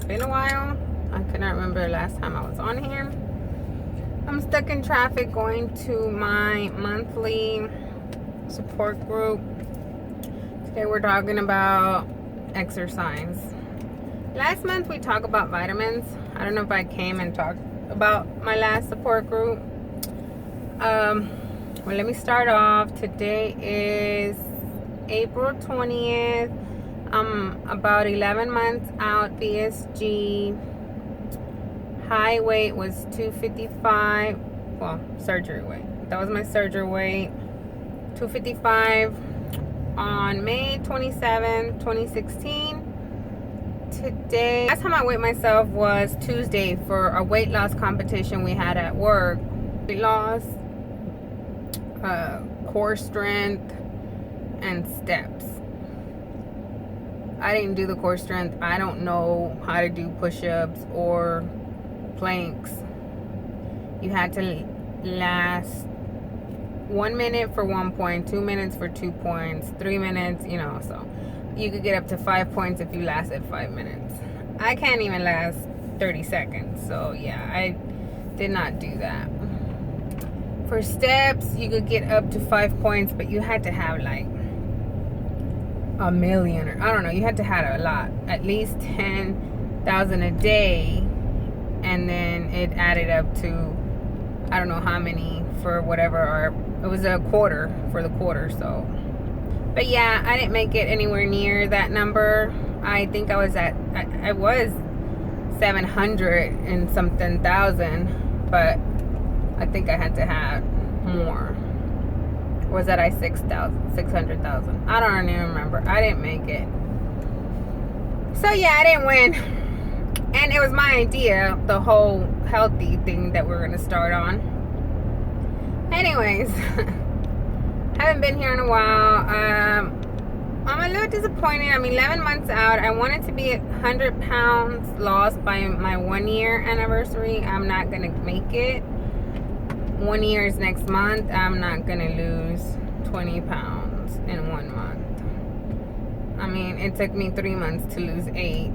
been a while. I cannot remember the last time I was on here. I'm stuck in traffic going to my monthly support group. Today we're talking about exercise. Last month we talked about vitamins. I don't know if I came and talked about my last support group. Well, let me start off. Today is April 20th. I'm about 11 months out. VSG high weight was 255. Well, surgery weight. That was my surgery weight. 255 on May 27, 2016. Today, last time I weighed myself was Tuesday for a weight loss competition we had at work. Weight loss, core strength, and steps. I didn't do the core strength. I don't know how to do push-ups or planks. You had to last 1 minute for 1 point, 2 minutes for 2 points, 3 minutes, so you could get up to 5 points if you lasted 5 minutes. I can't even last 30 seconds, so yeah, I did not do that. For steps, you could get up to 5 points, but you had to have like a million, or I don't know, you had to have a lot, at least 10,000 a day, and then it added up to I don't know how many for whatever, or it was a quarter for the quarter. So, but yeah, I didn't make it anywhere near that number. I think I was 700 and something thousand, but I think I had to have more. Or was that 600,000? I don't even remember. I didn't make it. So yeah, I didn't win. And it was my idea, the whole healthy thing that we're going to start on. Anyways, haven't been here in a while. I'm a little disappointed. I'm 11 months out. I wanted to be 100 pounds lost by my 1 year anniversary. I'm not going to make it. 1 year is next month. I'm not going to lose 20 pounds in 1 month. It took me 3 months to lose 8.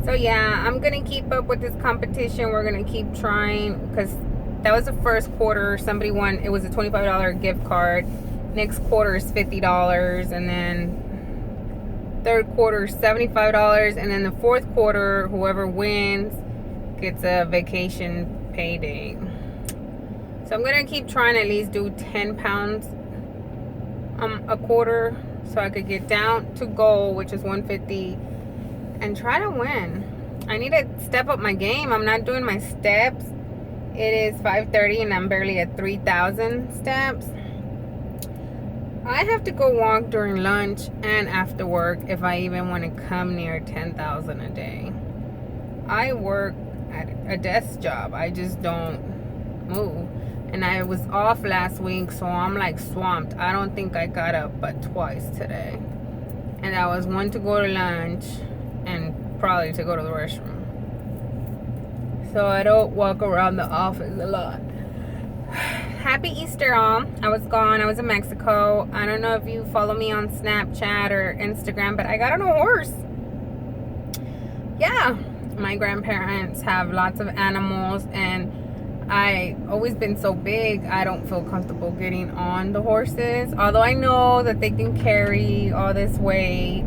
So yeah, I'm going to keep up with this competition. We're going to keep trying, because that was the first quarter. Somebody won. It was a $25 gift card. Next quarter is $50. And then third quarter is $75. And then the fourth quarter, whoever wins gets a vacation payday. So I'm going to keep trying to at least do 10 pounds a quarter, so I could get down to goal, which is 150. And try to win. I need to step up my game. I'm not doing my steps. It is 5:30 and I'm barely at 3,000 steps. I have to go walk during lunch and after work if I even want to come near 10,000 a day. I work at a desk job. I just don't move. And I was off last week, so I'm like swamped. I don't think I got up but twice today. And that was one to go to lunch and probably to go to the restroom. So I don't walk around the office a lot. Happy Easter all. I was gone. I was in Mexico. I don't know if you follow me on Snapchat or Instagram, but I got on a horse. Yeah. My grandparents have lots of animals, and I always been so big, I don't feel comfortable getting on the horses. Although I know that they can carry all this weight,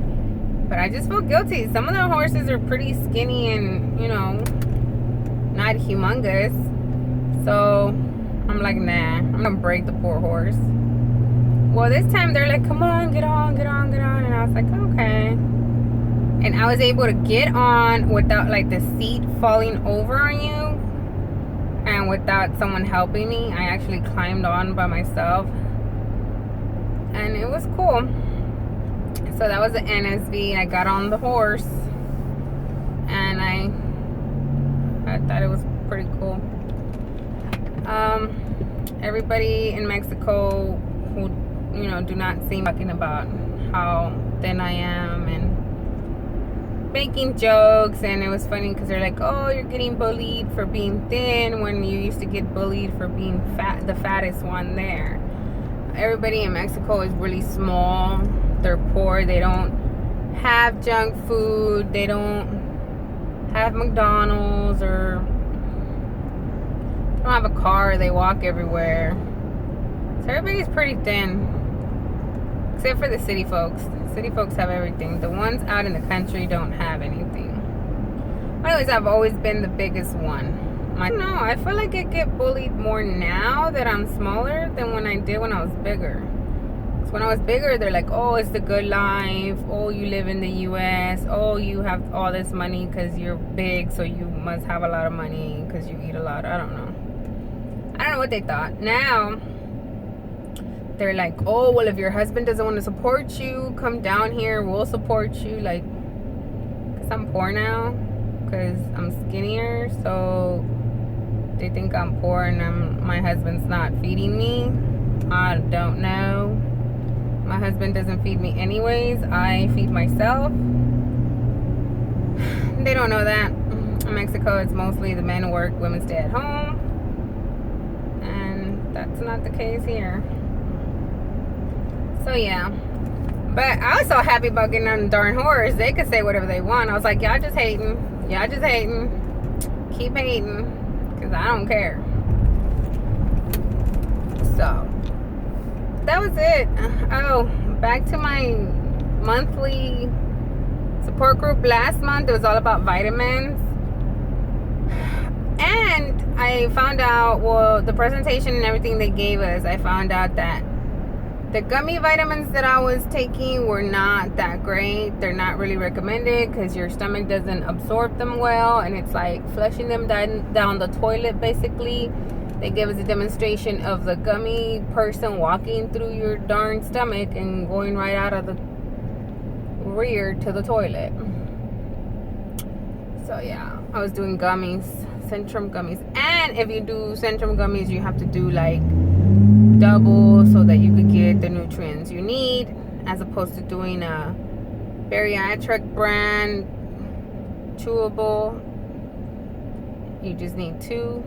but I just feel guilty. Some of the horses are pretty skinny and, not humongous. So I'm like, nah, I'm gonna break the poor horse. Well, this time they're like, come on, get on, get on, get on. And I was like, okay. And I was able to get on without like the seat falling over on you. And without someone helping me. I actually climbed on by myself. And it was cool. So that was the NSV. I got on the horse. And I thought it was pretty cool. Everybody in Mexico who, do not seem talking about how thin I am and making jokes. And it was funny because they're like, oh, you're getting bullied for being thin when you used to get bullied for being fat, the fattest one there. Everybody in Mexico is really small. They're poor. They don't have junk food. They don't have McDonald's or don't have a car. They walk everywhere. So everybody's pretty thin, except for the city folks. City folks have everything. The ones out in the country don't have anything. Anyways, I've always been the biggest one. I don't know. I feel like I get bullied more now that I'm smaller than when I did when I was bigger. Because when I was bigger, they're like, oh, it's the good life. Oh, you live in the U.S. Oh, you have all this money because you're big, so you must have a lot of money because you eat a lot. I don't know. I don't know what they thought. Now, they're like, oh, well, if your husband doesn't want to support you, come down here. We'll support you. Like, because I'm poor now. Because I'm skinnier, so they think I'm poor and my husband's not feeding me. I don't know. My husband doesn't feed me anyways. I feed myself. They don't know that. In Mexico, it's mostly the men work, women stay at home. And that's not the case here. So yeah. But I was so happy about getting on the darn horse. They could say whatever they want. I was like, y'all just hating. Y'all just hating. Keep hating. Because I don't care. So, that was it. Oh, back to my monthly support group. Last month, it was all about vitamins. And I found out, well, the presentation and everything they gave us, I found out that the gummy vitamins that I was taking were not that great. They're not really recommended because your stomach doesn't absorb them well, and it's like flushing them down the toilet basically. They gave us a demonstration of the gummy person walking through your darn stomach and going right out of the rear to the toilet. So yeah, I was doing gummies, Centrum gummies. And if you do Centrum gummies, you have to do like double so that you could get the nutrients you need, as opposed to doing a bariatric brand chewable. You just need 2.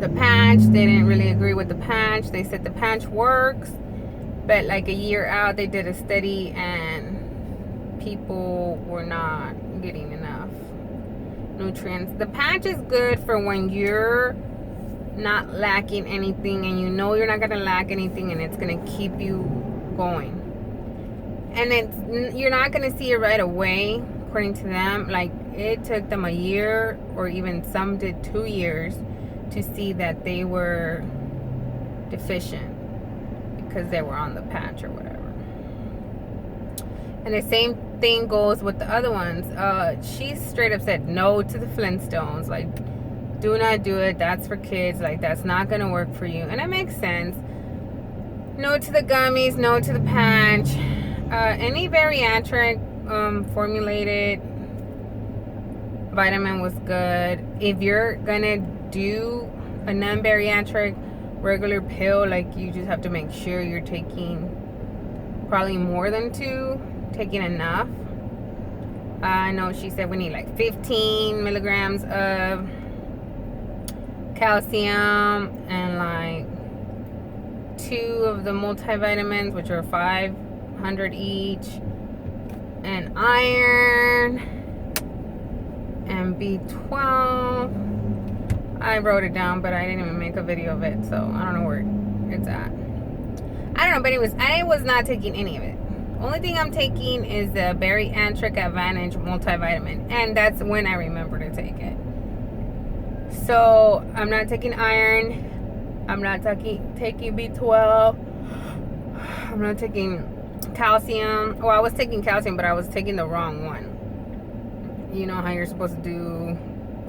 The patch, they didn't really agree with the patch. They said the patch works, but like a year out they did a study and people were not getting enough nutrients. The patch is good for when you're not lacking anything and you know you're not gonna lack anything, and it's gonna keep you going. And you're not gonna see it right away, according to them. Like, it took them a year, or even some did 2 years, to see that they were deficient because they were on the patch or whatever. And the same thing goes with the other ones. She straight up said no to the Flintstones. Like, do not do it. That's for kids. Like, that's not gonna work for you. And it makes sense. No to the gummies, no to the patch. Any bariatric formulated vitamin was good. If you're gonna do a non-bariatric regular pill, like, you just have to make sure you're taking probably more than 2, taking enough. I know she said we need like 15 milligrams of calcium and like 2 of the multivitamins, which are 500 each, and iron and B12. I wrote it down, but I didn't even make a video of it, so I don't know where it's at. I don't know, but anyways, I was not taking any of it. Only thing I'm taking is the Bariatric Advantage multivitamin, and that's when I remember to take it. So I'm not taking iron. I'm not taking B12. I'm not taking calcium. Well, I was taking calcium, but I was taking the wrong one. You know how you're supposed to do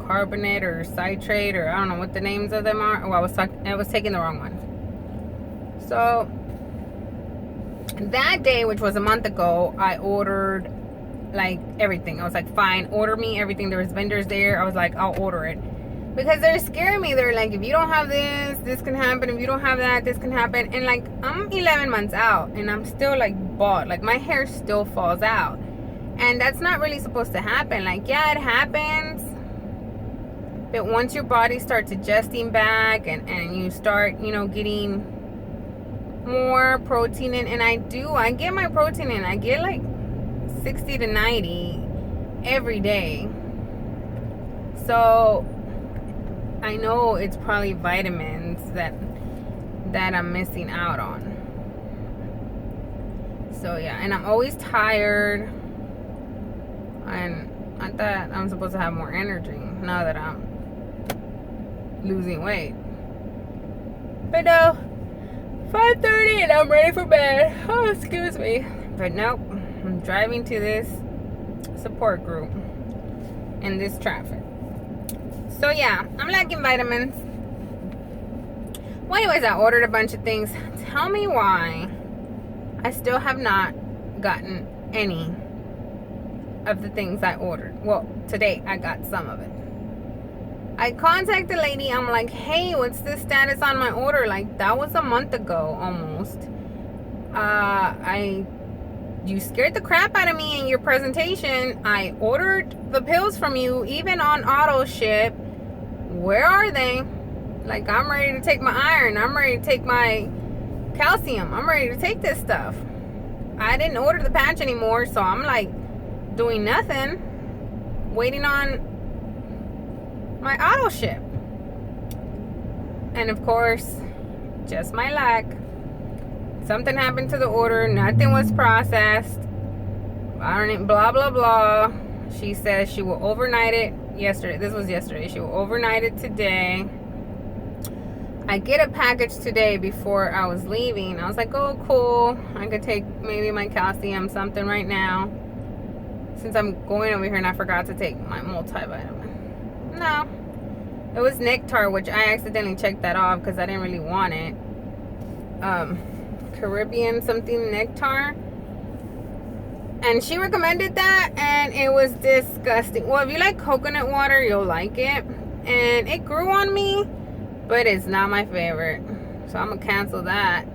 carbonate or citrate, or I don't know what the names of them are. Well, I was taking the wrong one. So that day, which was a month ago, I ordered like everything. I was like, fine, order me everything. There was vendors there. I was like, I'll order it, because they're scaring me. They're like, if you don't have this, this can happen. If you don't have that, this can happen. And like, I'm 11 months out and I'm still like bald. Like, my hair still falls out, and that's not really supposed to happen. Like, yeah, it happens, but once your body starts adjusting back and you start, you know, getting more protein in, and I get my protein in. I get like 60 to 90 every day. So I know it's probably vitamins that I'm missing out on. So yeah, and I'm always tired, and I thought I'm supposed to have more energy now that I'm losing weight. But no, 5:30 and I'm ready for bed. Oh, excuse me. But nope, I'm driving to this support group in this traffic. So yeah, I'm lacking vitamins. Well, anyways, I ordered a bunch of things. Tell me why I still have not gotten any of the things I ordered. Well, today I got some of it. I contacted the lady. I'm like, hey, what's the status on my order? Like, that was a month ago almost. You scared the crap out of me in your presentation. I ordered the pills from you, even on auto ship. Where are they? Like, I'm ready to take my iron. I'm ready to take my calcium. I'm ready to take this stuff. I didn't order the patch anymore, so I'm like doing nothing, waiting on my auto ship. And of course, just my luck, something happened to the order. Nothing was processed. I don't even, blah blah blah. She says she will overnight it yesterday. This was yesterday. She will overnight it today. I get a package today before I was leaving. I was like, oh cool, I could take maybe my calcium something right now, since I'm going over here, and I forgot to take my multivitamin. No, it was Nectar, which I accidentally checked that off because I didn't really want it. Caribbean something Nectar, and she recommended that, and it was disgusting. Well, if you like coconut water, you'll like it, and it grew on me, but it's not my favorite, so I'm gonna cancel that.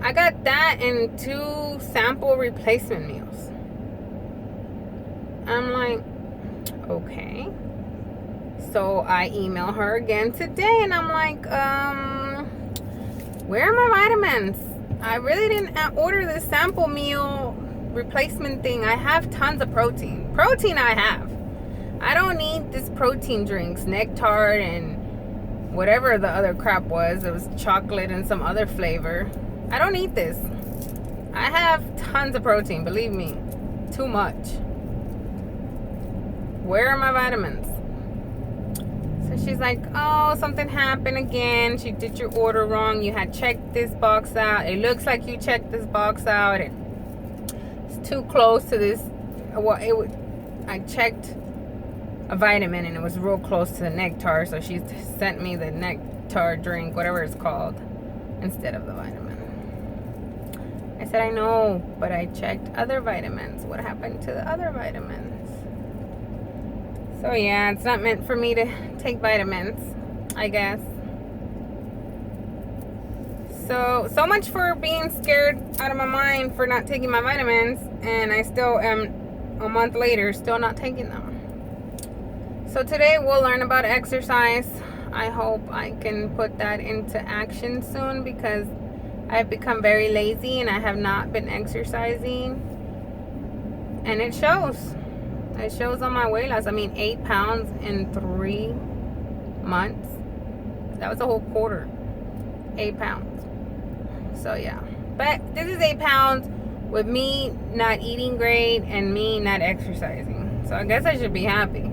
I got that and 2 sample replacement meals. I'm like, okay. So I email her again today, and I'm like, where are my vitamins? I really didn't order this sample meal replacement thing. I have tons of protein. Protein I have. I don't need this protein drinks, Nectar and whatever the other crap was. It was chocolate and some other flavor. I don't need this. I have tons of protein, believe me. Too much. Where are my vitamins? So she's like, oh, something happened again. She did your order wrong. You had checked this box out. It looks like you checked this box out. It's too close to this. Well, I checked a vitamin and it was real close to the Nectar. So she sent me the Nectar drink, whatever it's called, instead of the vitamin. I said, I know, but I checked other vitamins. What happened to the other vitamins? So yeah, it's not meant for me to take vitamins, I guess. So much for being scared out of my mind for not taking my vitamins, and I still am, a month later, still not taking them. So today we'll learn about exercise. I hope I can put that into action soon, because I've become very lazy and I have not been exercising, and it shows. It shows on my weight loss. I mean, 8 pounds in 3 months. That was a whole quarter. 8 pounds. So yeah, but this is 8 pounds with me not eating great and me not exercising. So I guess I should be happy.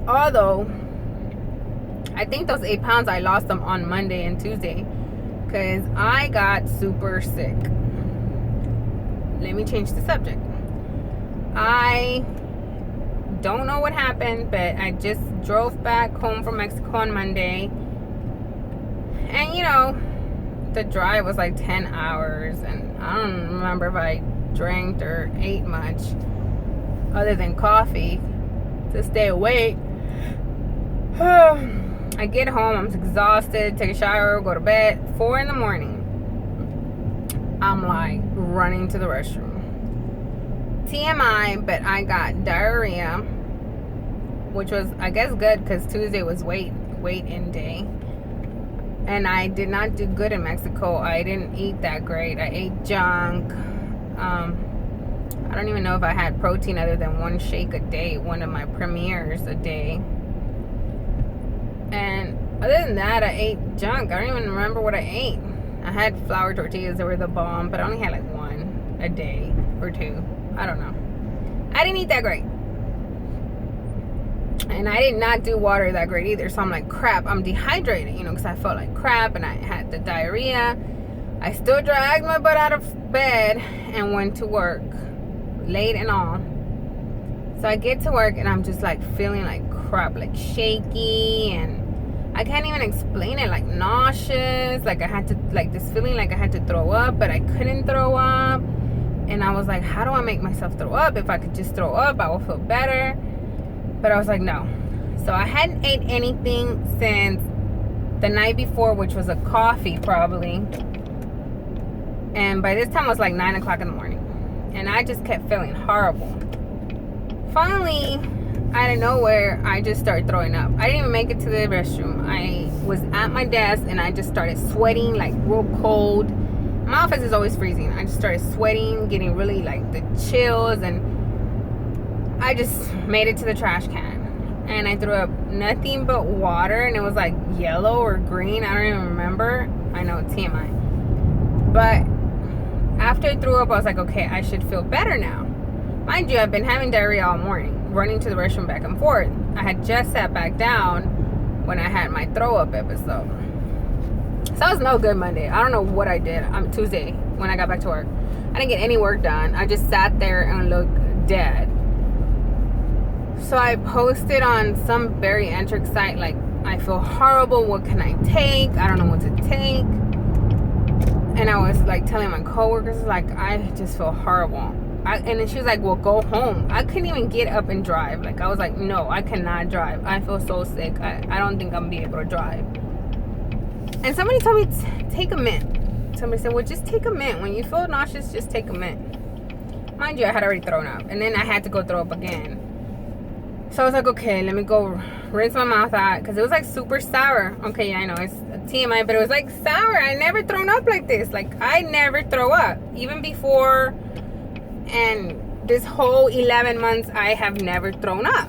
Although I think those 8 pounds, I lost them on Monday and Tuesday, because I got super sick. Let me change the subject. I don't know what happened, but I just drove back home from Mexico on Monday, and you know, the drive was like 10 hours, and I don't remember if I drank or ate much other than coffee to stay awake. I get home, I'm exhausted, take a shower, go to bed. 4 in the morning, I'm like running to the restroom. TMI, but I got diarrhea, which was, I guess, good, because Tuesday was weight in day, and I did not do good in Mexico. I didn't eat that great. I ate junk. I don't even know if I had protein other than one shake a day, one of my premieres a day. And other than that, I ate junk. I don't even remember what I ate. I had flour tortillas that were the bomb, but I only had like one a day or two. I don't know. I didn't eat that great. And I did not do water that great either. So I'm like, crap, I'm dehydrated, because I felt like crap and I had the diarrhea. I still dragged my butt out of bed and went to work, late and all. So I get to work and I'm just like feeling like crap, like shaky, and I can't even explain it, like nauseous. Like I had to, like this feeling like I had to throw up, but I couldn't throw up. And I was like, how do I make myself throw up? If I could just throw up, I will feel better. But I was like, no. So I hadn't ate anything since the night before, which was a coffee probably. And by this time it was like 9 o'clock in the morning. And I just kept feeling horrible. Finally, out of nowhere, I just started throwing up. I didn't even make it to the restroom. I was at my desk and I just started sweating like real cold. My office is always freezing. I just started sweating, getting really like the chills, and I just made it to the trash can. And I threw up nothing but water, and it was like yellow or green. I don't even remember. I know it's TMI. But after I threw up, I was like, okay, I should feel better now. Mind you, I've been having diarrhea all morning, running to the restroom back and forth. I had just sat back down when I had my throw up episode. So it was no good Monday. I don't know what I did on Tuesday when I got back to work. I didn't get any work done. I just sat there and looked dead. So I posted on some bariatric site, like, I feel horrible. What can I take? I don't know what to take. And I was like telling my coworkers, like, I just feel horrible. And then she was like, well, go home. I couldn't even get up and drive. Like, I was like, no, I cannot drive. I feel so sick. I don't think I'm going to be able to drive. And somebody told me, take a mint. Somebody said, well, just take a mint. When you feel nauseous, just take a mint. Mind you, I had already thrown up. And then I had to go throw up again. So I was like, okay, let me go rinse my mouth out. Because it was like super sour. Okay, yeah, I know, it's TMI, but it was like sour. I never thrown up like this. Like, I never throw up. Even before, and this whole 11 months, I have never thrown up.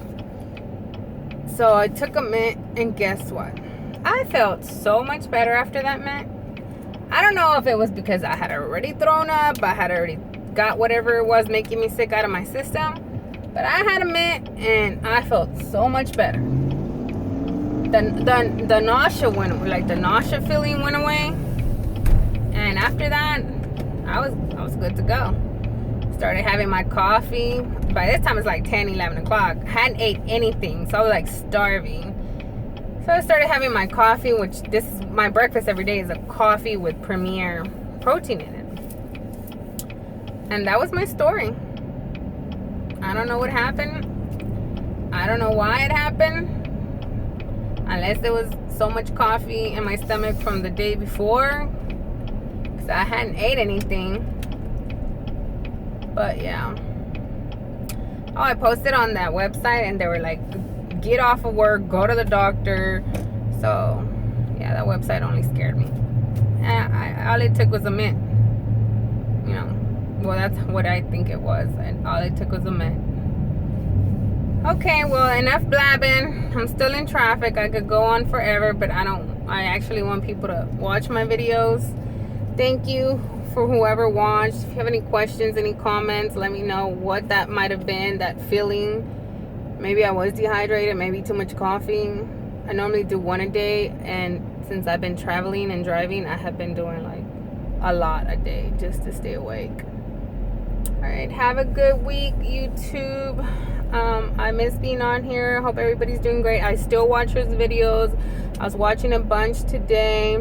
So I took a mint, and guess what? I felt so much better after that mint. I don't know if it was because I had already thrown up, I had already got whatever it was making me sick out of my system, but I had a mint and I felt so much better. The nausea went, like the nausea feeling went away, and after that, I was good to go. Started having my coffee. By this time it's like 10, 11 o'clock. Hadn't ate anything, so I was like starving. So I started having my coffee, which this is my breakfast every day, is a coffee with Premier protein in it. And that was my story. I don't know what happened. I don't know why it happened. Unless there was so much coffee in my stomach from the day before. Because I hadn't ate anything. But yeah. Oh, I posted on that website and they were like, get off of work, go to the doctor. So yeah, that website only scared me. All it took was a mint. Well, that's what I think it was, and all it took was a mint. Okay, well, enough blabbing. I'm still in traffic. I could go on forever, but I actually want people to watch my videos. Thank you for whoever watched. If you have any questions, any comments, let me know what that might have been, that feeling. Maybe I was dehydrated, maybe too much coffee. I normally do one a day, and since I've been traveling and driving, I have been doing like a lot a day just to stay awake. All right, have a good week, YouTube. I miss being on here. Hope everybody's doing great. I still watch his videos. I was watching a bunch today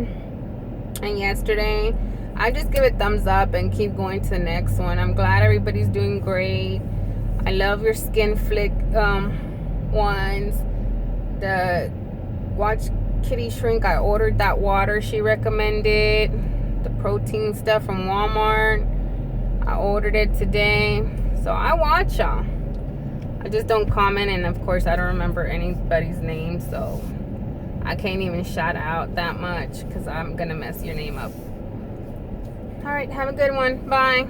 and yesterday. I just give it thumbs up and keep going to the next one. I'm glad everybody's doing great. I love your skin flick ones. The Watch Kitty Shrink, I ordered that water she recommended. The protein stuff from Walmart, I ordered it today. So I watch y'all. I just don't comment, and of course I don't remember anybody's name, so I can't even shout out that much because I'm gonna mess your name up. All right, have a good one. Bye.